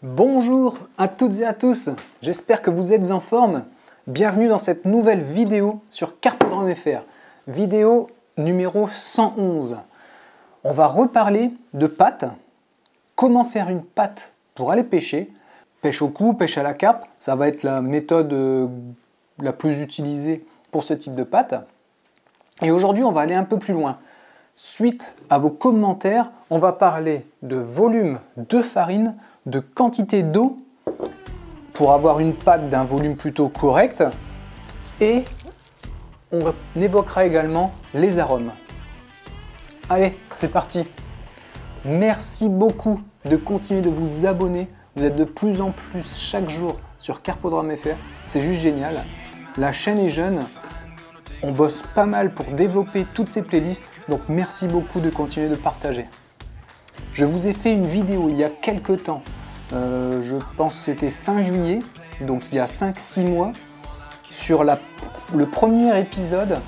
Bonjour à toutes et à tous, j'espère que vous êtes en forme. Bienvenue dans cette nouvelle vidéo sur Carpodrome FR, vidéo numéro 111. On va reparler de pâte, comment faire une pâte pour aller pêcher. Pêche au cou, pêche à la carpe, ça va être la méthode la plus utilisée pour ce type de pâte. Et aujourd'hui, on va aller un peu plus loin. Suite à vos commentaires, on va parler de volume de farine, de quantité d'eau pour avoir une pâte d'un volume plutôt correct, et on évoquera également les arômes. Allez, c'est parti. Merci beaucoup de continuer de vous abonner. Vous êtes de plus en plus chaque jour sur Carpodrome FR. C'est juste génial. La chaîne est jeune. On bosse pas mal pour développer toutes ces playlists. Donc merci beaucoup de continuer de partager. Je vous ai fait une vidéo il y a quelques temps. Je pense que c'était fin juillet. Donc il y a 5-6 mois. Sur le premier épisode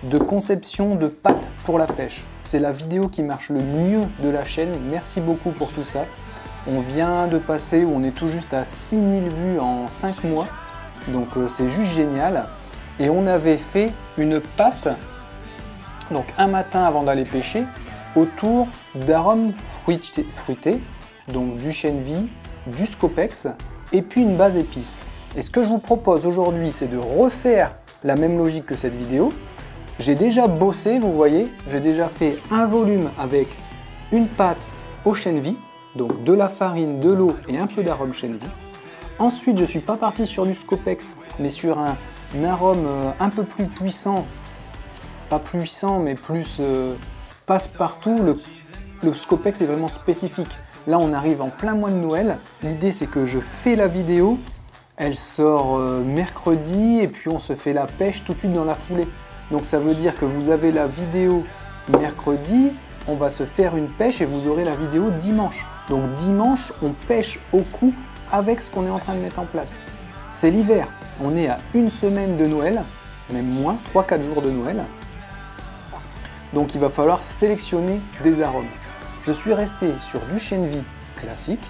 de conception de pâte pour la pêche. C'est la vidéo qui marche le mieux de la chaîne. Merci beaucoup pour tout ça. On vient de passer, on est tout juste à 6000 vues en 5 mois. Donc c'est juste génial. Et on avait fait une pâte, donc un matin avant d'aller pêcher, autour d'arômes fruités, donc du chènevis, du scopex, et puis une base épice. Et ce que je vous propose aujourd'hui, c'est de refaire la même logique que cette vidéo. J'ai déjà bossé, vous voyez, j'ai déjà fait un volume avec une pâte au chènevis, donc de la farine, de l'eau et un peu d'arôme chènevis. Ensuite, je ne suis pas parti sur du scopex, mais sur un arôme un peu plus puissant, pas puissant, mais plus passe-partout. Le scopex est vraiment spécifique. Là, on arrive en plein mois de Noël. L'idée, c'est que je fais la vidéo, elle sort mercredi, et puis on se fait la pêche tout de suite dans la foulée. Donc ça veut dire que vous avez la vidéo mercredi, on va se faire une pêche et vous aurez la vidéo dimanche. Donc dimanche, on pêche au cou avec ce qu'on est en train de mettre en place. C'est l'hiver, on est à une semaine de Noël, même moins, 3-4 jours de Noël. Donc il va falloir sélectionner des arômes. Je suis resté sur du chènevis classique.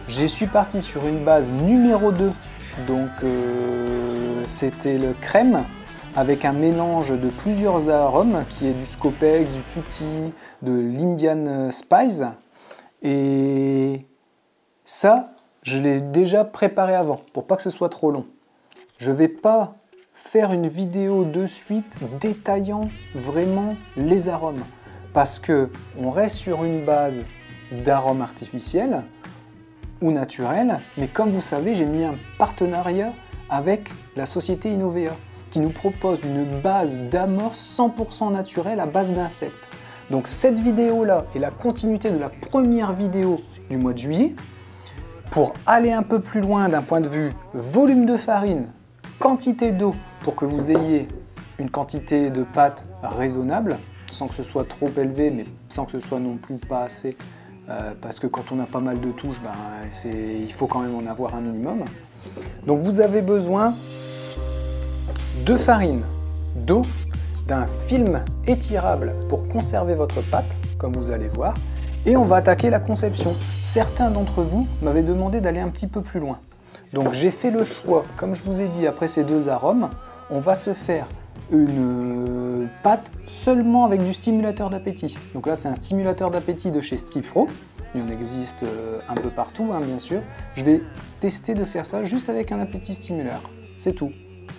Je suis parti sur une base numéro 2, donc c'était le crème, avec un mélange de plusieurs arômes qui est du scopex, du tutti, de l'Indian Spice. Et ça, je l'ai déjà préparé avant pour pas que ce soit trop long. Je ne vais pas faire une vidéo de suite détaillant vraiment les arômes parce que on reste sur une base d'arômes artificiels ou naturels, mais comme vous savez, j'ai mis un partenariat avec la société Innovea qui nous propose une base d'amorce 100% naturelle à base d'insectes. Donc cette vidéo-là est la continuité de la première vidéo du mois de juillet. Pour aller un peu plus loin d'un point de vue volume de farine, quantité d'eau, pour que vous ayez une quantité de pâte raisonnable, sans que ce soit trop élevé, mais sans que ce soit non plus pas assez, parce que quand on a pas mal de touches, il faut quand même en avoir un minimum. Donc vous avez besoin de farine, d'eau, d'un film étirable pour conserver votre pâte, comme vous allez voir, et on va attaquer la conception. Certains d'entre vous m'avaient demandé d'aller un petit peu plus loin. Donc j'ai fait le choix, comme je vous ai dit, après ces deux arômes, on va se faire une pâte seulement avec du stimulateur d'appétit. Donc là c'est un stimulateur d'appétit de chez Stipro, il en existe un peu partout bien sûr. Je vais tester de faire ça juste avec un appétit stimulateur, c'est tout,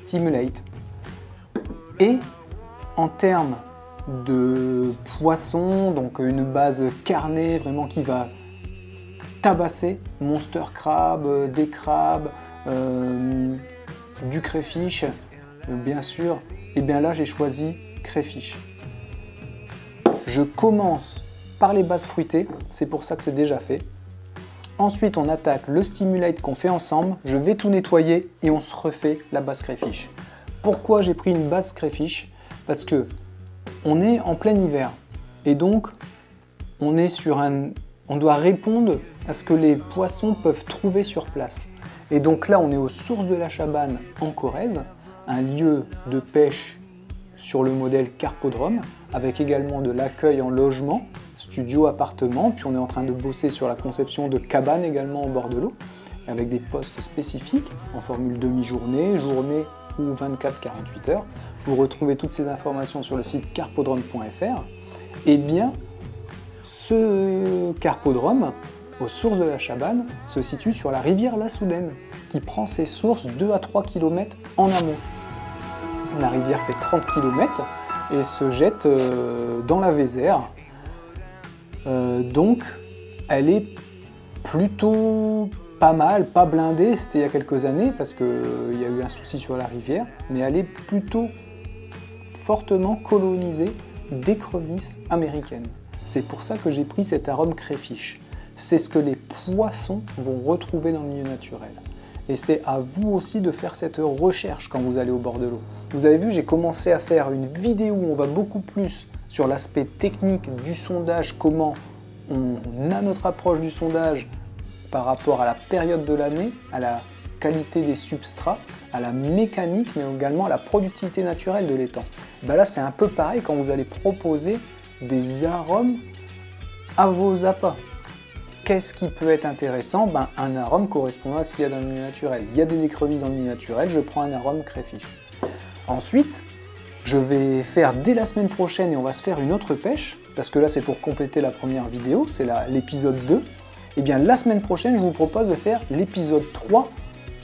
Stimulate. Et en termes de poisson, donc une base carnée vraiment qui va tabasser, monster crab, des crabes, du crayfish, bien sûr, et bien là j'ai choisi crayfish. Je commence par les bases fruitées, c'est pour ça que c'est déjà fait. Ensuite on attaque le stimulate qu'on fait ensemble, je vais tout nettoyer et on se refait la base crayfish. Pourquoi j'ai pris une base crayfish? Parce que on est en plein hiver et donc on doit répondre à ce que les poissons peuvent trouver sur place. Et donc là on est aux sources de la Chabanne en Corrèze, un lieu de pêche sur le modèle Carpodrome, avec également de l'accueil en logement studio, appartement, puis on est en train de bosser sur la conception de cabanes également au bord de l'eau, avec des postes spécifiques en formule demi-journée, journée ou 24-48 heures. Vous retrouvez toutes ces informations sur le site carpodrome.fr. Et bien, ce carpodrome, aux sources de la Chabanne, se situe sur la rivière La Soudaine, qui prend ses sources 2 à 3 km en amont. La rivière fait 30 km et se jette dans la Vézère. Donc, elle est plutôt pas mal, pas blindée, c'était il y a quelques années parce qu'il y a eu un souci sur la rivière, mais elle est plutôt fortement colonisée d'écrevisses américaines. C'est pour ça que j'ai pris cet arôme crayfish. C'est ce que les poissons vont retrouver dans le milieu naturel. Et c'est à vous aussi de faire cette recherche quand vous allez au bord de l'eau. Vous avez vu, j'ai commencé à faire une vidéo où on va beaucoup plus sur l'aspect technique du sondage, comment on a notre approche du sondage par rapport à la période de l'année, à la qualité des substrats, à la mécanique, mais également à la productivité naturelle de l'étang. Ben là, c'est un peu pareil quand vous allez proposer des arômes à vos appâts. Qu'est-ce qui peut être intéressant? Ben, un arôme correspondant à ce qu'il y a dans le milieu naturel. Il y a des écrevisses dans le milieu naturel, je prends un arôme crayfish. Ensuite, je vais faire dès la semaine prochaine, et on va se faire une autre pêche, parce que là c'est pour compléter la première vidéo, c'est l'épisode 2. Et bien la semaine prochaine, je vous propose de faire l'épisode 3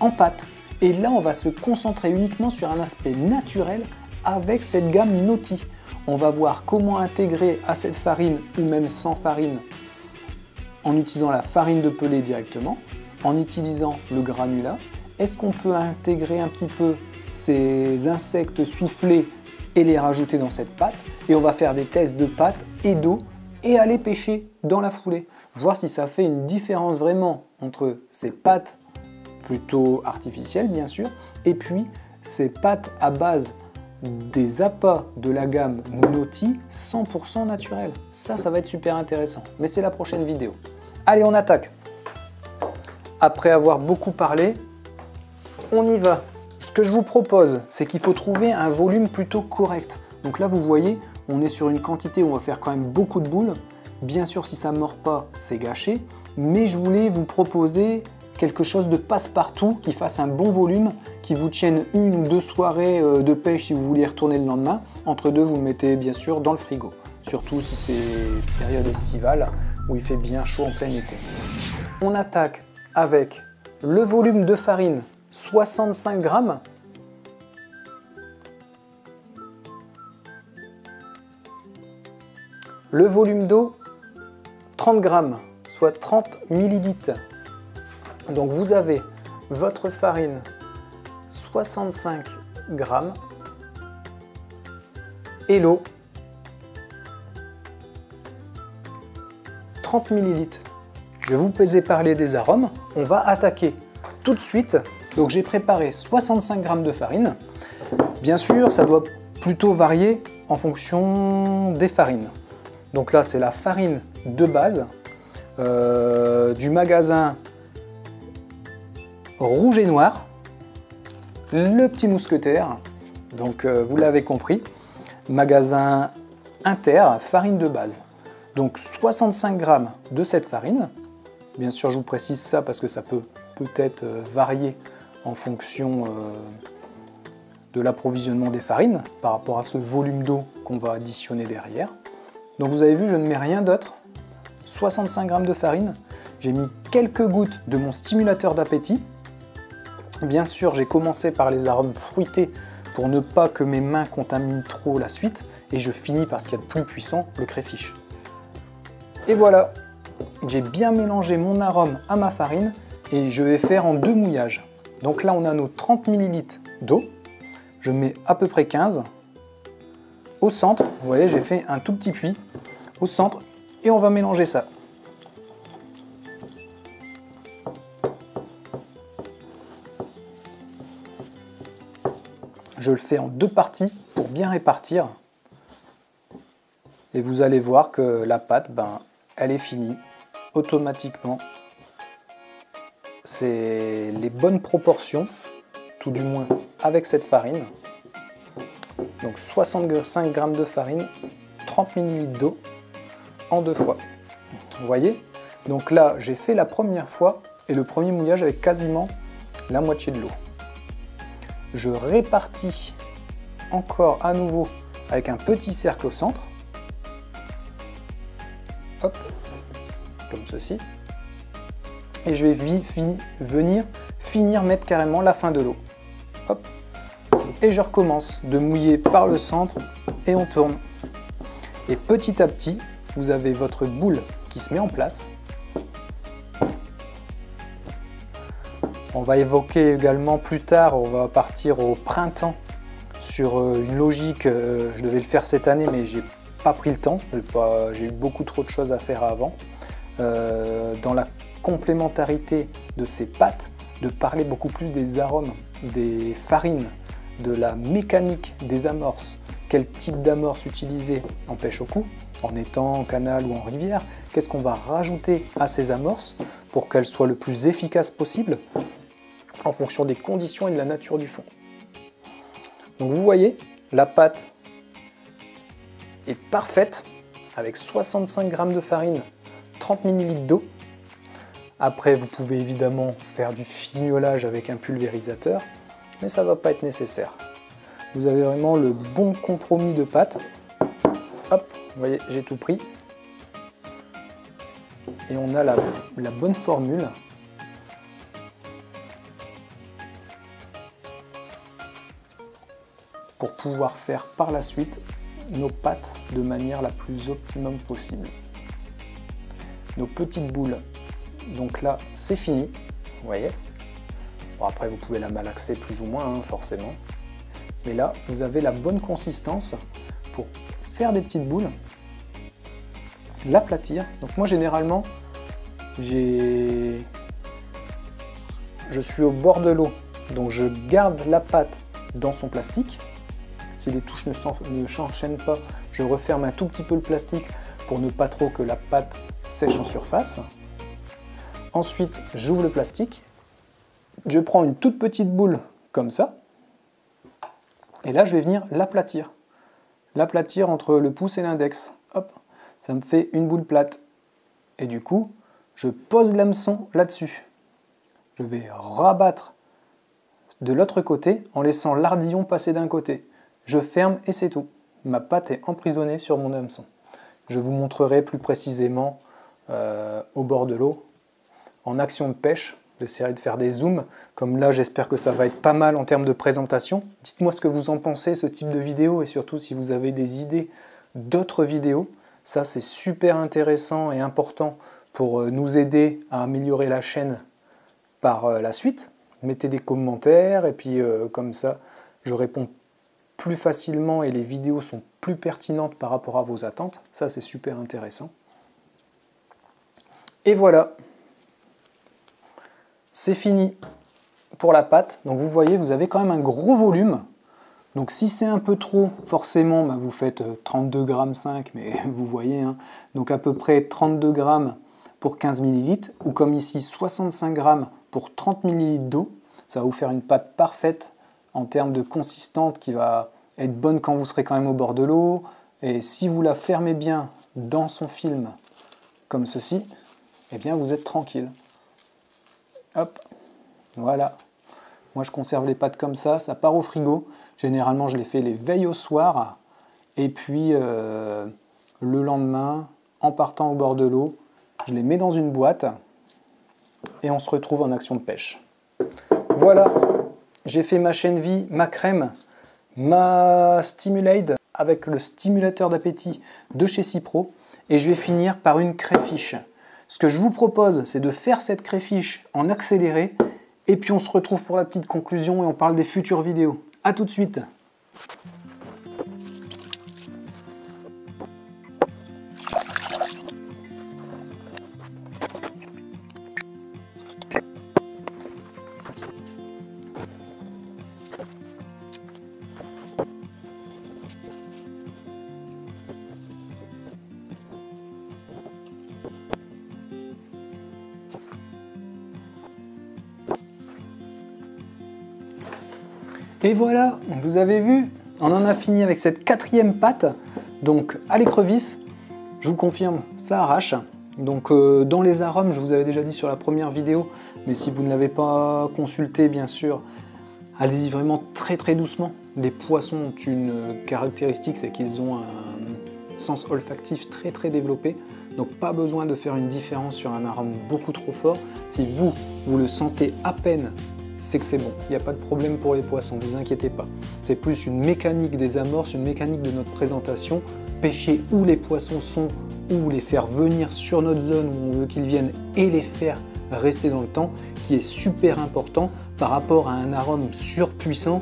en pâte. Et là, on va se concentrer uniquement sur un aspect naturel avec cette gamme Noti. On va voir comment intégrer à cette farine, ou même sans farine, en utilisant la farine de pelé directement, en utilisant le granulat. Est-ce qu'on peut intégrer un petit peu ces insectes soufflés et les rajouter dans cette pâte? Et on va faire des tests de pâte et d'eau et aller pêcher dans la foulée. Voir si ça fait une différence vraiment entre ces pâtes plutôt artificielles bien sûr, et puis ces pâtes à base des appâts de la gamme Noti 100% naturel. Ça va être super intéressant, mais c'est la prochaine vidéo. Allez, on attaque. Après avoir beaucoup parlé, on y va. Ce que je vous propose, c'est qu'il faut trouver un volume plutôt correct. Donc là, vous voyez, on est sur une quantité où on va faire quand même beaucoup de boules. Bien sûr, si ça ne mord pas, c'est gâché. Mais je voulais vous proposer quelque chose de passe-partout, qui fasse un bon volume, qui vous tienne 1 ou 2 soirées de pêche si vous voulez y retourner le lendemain. Entre deux, vous le mettez bien sûr dans le frigo. Surtout si c'est période estivale où il fait bien chaud en plein été. On attaque avec le volume de farine 65 grammes. Le volume d'eau 30 grammes, soit 30 millilitres. Donc vous avez votre farine 65 grammes et l'eau 30 millilitres. Je vais vous séparer des arômes. On va attaquer tout de suite. Donc j'ai préparé 65 grammes de farine. Bien sûr, ça doit plutôt varier en fonction des farines. Donc là, c'est la farine de base du magasin Rouge et Noir, le petit mousquetaire. Donc vous l'avez compris, magasin Inter, farine de base. Donc 65 grammes de cette farine. Bien sûr, je vous précise ça parce que ça peut peut-être varier en fonction de l'approvisionnement des farines par rapport à ce volume d'eau qu'on va additionner derrière. Donc vous avez vu, je ne mets rien d'autre. 65 grammes de farine. J'ai mis quelques gouttes de mon stimulateur d'appétit. Bien sûr, j'ai commencé par les arômes fruités pour ne pas que mes mains contaminent trop la suite. Et je finis par ce qu'il y a de plus puissant, le crayfish. Et voilà, j'ai bien mélangé mon arôme à ma farine et je vais faire en 2 mouillages. Donc là, on a nos 30 ml d'eau. Je mets à peu près 15. Au centre, vous voyez, j'ai fait un tout petit puits au centre et on va mélanger ça. Je le fais en 2 parties pour bien répartir. Et vous allez voir que la pâte, elle est finie automatiquement. C'est les bonnes proportions, tout du moins avec cette farine. Donc 65 g de farine, 30 ml d'eau. en 2 fois. Vous voyez? Donc là, j'ai fait la première fois et le premier mouillage avec quasiment la moitié de l'eau. Je répartis encore à nouveau avec un petit cercle au centre. Hop, comme ceci. Et je vais venir finir mettre carrément la fin de l'eau. Hop. Et je recommence de mouiller par le centre et on tourne. Et petit à petit, vous avez votre boule qui se met en place. On va évoquer également plus tard, on va partir au printemps sur une logique, je devais le faire cette année mais j'ai pas pris le temps, j'ai eu beaucoup trop de choses à faire avant. Dans la complémentarité de ces pâtes, de parler beaucoup plus des arômes, des farines, de la mécanique des amorces, quel type d'amorce utiliser en pêche au cou, en étang, en canal ou en rivière, qu'est-ce qu'on va rajouter à ces amorces pour qu'elles soient le plus efficaces possible en fonction des conditions et de la nature du fond. Donc vous voyez, la pâte est parfaite avec 65 g de farine, 30 ml d'eau. Après, vous pouvez évidemment faire du fignolage avec un pulvérisateur, mais ça ne va pas être nécessaire. Vous avez vraiment le bon compromis de pâte. Hop, vous voyez, j'ai tout pris. Et on a la bonne formule. Pour pouvoir faire par la suite nos pâtes de manière la plus optimum possible. Nos petites boules, donc là c'est fini, vous voyez. Bon, après vous pouvez la malaxer plus ou moins, hein, forcément. Mais là vous avez la bonne consistance pour faire des petites boules, l'aplatir. Donc moi généralement, je suis au bord de l'eau, donc je garde la pâte dans son plastique. Si les touches ne s'enchaînent pas, je referme un tout petit peu le plastique pour ne pas trop que la pâte sèche en surface. Ensuite, j'ouvre le plastique, je prends une toute petite boule comme ça, et là je vais venir l'aplatir. L'aplatir entre le pouce et l'index. Hop, ça me fait une boule plate. Et du coup, je pose l'hameçon là-dessus. Je vais rabattre de l'autre côté en laissant l'ardillon passer d'un côté. Je ferme et c'est tout. Ma pâte est emprisonnée sur mon hameçon. Je vous montrerai plus précisément au bord de l'eau, en action de pêche. J'essaierai de faire des zooms. Comme là, j'espère que ça va être pas mal en termes de présentation. Dites-moi ce que vous en pensez, ce type de vidéo, et surtout si vous avez des idées d'autres vidéos. Ça, c'est super intéressant et important pour nous aider à améliorer la chaîne par la suite. Mettez des commentaires et puis comme ça, je réponds plus facilement et les vidéos sont plus pertinentes par rapport à vos attentes. Ça, c'est super intéressant. Et voilà, c'est fini pour la pâte. Donc vous voyez, vous avez quand même un gros volume. Donc si c'est un peu trop, forcément, bah, vous faites 32,5 g, mais vous voyez, hein, donc à peu près 32 g pour 15 ml, ou comme ici, 65 g pour 30 ml d'eau. Ça va vous faire une pâte parfaite en termes de consistante qui va être bonne quand vous serez quand même au bord de l'eau. Et si vous la fermez bien dans son film, comme ceci, eh bien vous êtes tranquille. Hop, voilà. Moi je conserve les pâtes comme ça part au frigo. Généralement je les fais les veilles au soir. Et puis le lendemain, en partant au bord de l'eau, je les mets dans une boîte et on se retrouve en action de pêche. Voilà. J'ai fait ma chaîne vie, ma crème, ma Stimulade avec le stimulateur d'appétit de chez Cipro et je vais finir par une crayfish. Ce que je vous propose, c'est de faire cette crayfish en accéléré et puis on se retrouve pour la petite conclusion et on parle des futures vidéos. A tout de suite. Et voilà, vous avez vu, on en a fini avec cette 4e pâte, donc à l'écrevisse. je vous confirme, ça arrache. Donc dans les arômes, je vous avais déjà dit sur la première vidéo, mais si vous ne l'avez pas consulté, bien sûr, allez-y vraiment très très doucement. Les poissons ont une caractéristique, c'est qu'ils ont un sens olfactif très très développé. Donc pas besoin de faire une différence sur un arôme beaucoup trop fort. Si vous le sentez à peine, c'est que c'est bon. Il n'y a pas de problème pour les poissons, ne vous inquiétez pas. C'est plus une mécanique des amorces, une mécanique de notre présentation. Pêcher où les poissons sont, ou les faire venir sur notre zone où on veut qu'ils viennent et les faire rester dans le temps, qui est super important par rapport à un arôme surpuissant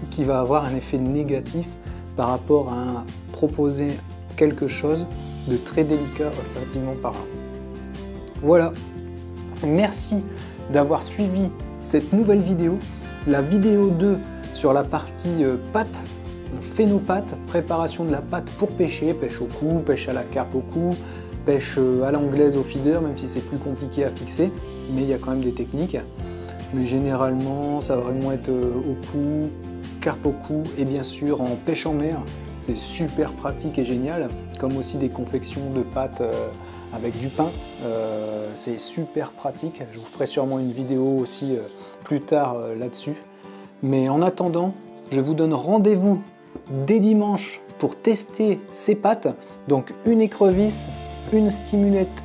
qui va avoir un effet négatif par rapport à proposer quelque chose de très délicat olfactivement parlant. Voilà, merci d'avoir suivi cette nouvelle vidéo, la vidéo 2 sur la partie pâte. On fait nos pâtes, préparation de la pâte pour pêcher, pêche au cou, pêche à la carpe au cou, pêche à l'anglaise au feeder, même si c'est plus compliqué à fixer, mais il y a quand même des techniques. Mais généralement, ça va vraiment être au cou, carpe au cou et bien sûr en pêche en mer. C'est super pratique et génial, comme aussi des confections de pâtes avec du pain. C'est super pratique. Je vous ferai sûrement une vidéo aussi plus tard là-dessus. Mais en attendant, je vous donne rendez-vous dès dimanche pour tester ces pâtes. Donc une écrevisse, une stimulette,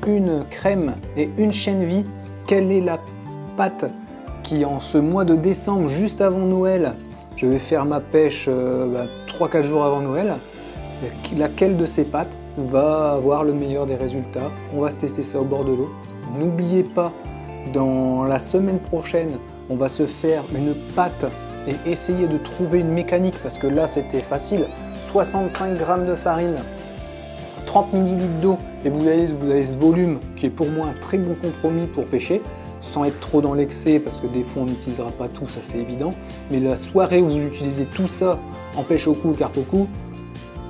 une crème et une chènevis. Quelle est la pâte qui en ce mois de décembre, juste avant Noël, je vais faire ma pêche 3-4 jours avant Noël. Laquelle de ces pâtes va avoir le meilleur des résultats? On va se tester ça au bord de l'eau. N'oubliez pas, dans la semaine prochaine, on va se faire une pâte et essayer de trouver une mécanique, parce que là c'était facile. 65 g de farine, 30 ml d'eau, et vous avez ce volume qui est pour moi un très bon compromis pour pêcher, sans être trop dans l'excès, parce que des fois on n'utilisera pas tout, ça c'est évident. Mais la soirée où vous utilisez tout ça en pêche au cou, carpe au cou,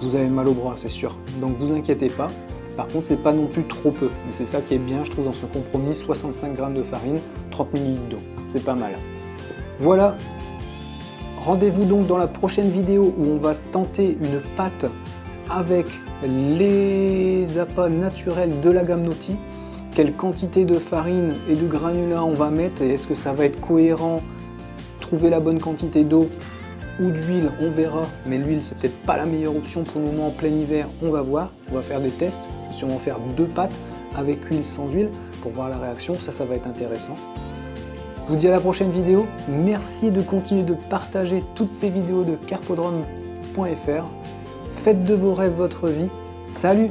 vous avez mal au bras, c'est sûr. Donc vous inquiétez pas. Par contre, c'est pas non plus trop peu. Mais c'est ça qui est bien, je trouve, dans ce compromis, 65 g de farine, 30 ml d'eau. C'est pas mal. Voilà. Rendez-vous donc dans la prochaine vidéo où on va se tenter une pâte avec les appâts naturels de la gamme Naughty. Quelle quantité de farine et de granulats on va mettre et est-ce que ça va être cohérent? Trouver la bonne quantité d'eau ou d'huile, on verra, mais l'huile c'est peut-être pas la meilleure option pour le moment en plein hiver, on va voir, on va faire des tests, je vais sûrement faire 2 pâtes avec huile, sans huile, pour voir la réaction, ça va être intéressant. Je vous dis à la prochaine vidéo, merci de continuer de partager toutes ces vidéos de carpodrome.fr, faites de vos rêves votre vie, salut!